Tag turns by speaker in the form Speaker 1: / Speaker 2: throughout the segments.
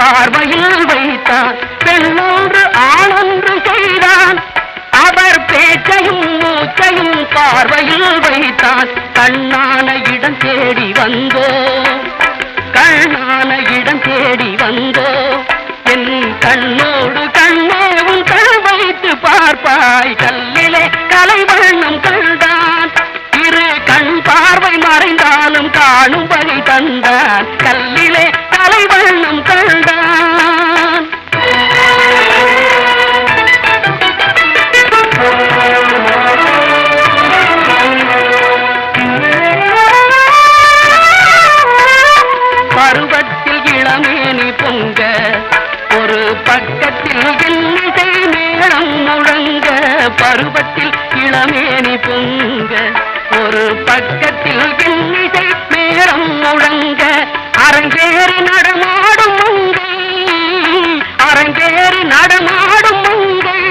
Speaker 1: பார்வையில் வைத்தான். பெண்ணொன்று ஆணொன்று செய்தான். அவர் பேச்சையும் மூச்சையும் பார்வையில் வைத்தான். கண்ணான இடம் தேடி வந்தோ, கண்ணான இடம் தேடி வந்தோ. என் கண்ணோடு கண்ணேவும் கண் வைத்து பார்ப்பாய். கல்லிலே கலைவண்ணம் கண்டான். இரு கண் பார்வை மறைந்தாலும் காணும் வகை தந்தான். கல்லிலே கலைவண்ணம் கண்டான். பருவத்தில் இளமேனி பொங்க, ஒரு பக்கத்தில் இன்னிசை மேளம் முழங்க. பருவத்தில் இளமேனி பொங்க, ஒரு பக்கத்தில் இன்னிசை மேளம் முழங்க. அரங்கேறி நடமாடும் மங்கை, அரங்கேறி நடமாடும் மங்கை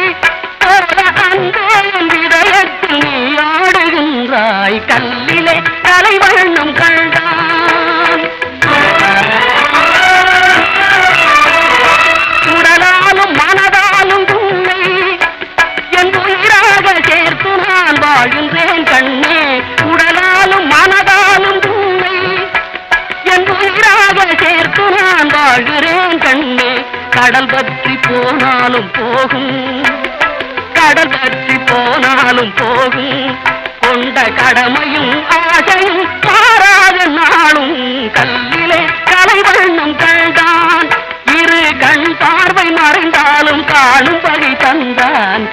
Speaker 1: போல அன்பே என் இதயத்தில் நீ ஆடுகின்றாய். கல்லிலே கலைவண்ணம் கண்டான். உடலாலும் மனதாலும் உன்னை என் உயிராக சேர்த்து நான் வாழ்கின்றேன் கண்ணே. உடலாலும் மனதாலும் உன்னை என் உயிராக சேர்த்து நான் வாழ்கிறேன் கண்ணே. கடல் பற்றி போனாலும் போகும், கடல் பற்றி போனாலும் போகும். கொண்ட கடமையும் ஆசையும் மாறாத நாளும். கல்லிலே கலைவண்ணம் கண்டான். இரு கண் பார்வை மறைந்தாலும் காணும் வகை தந்தான்.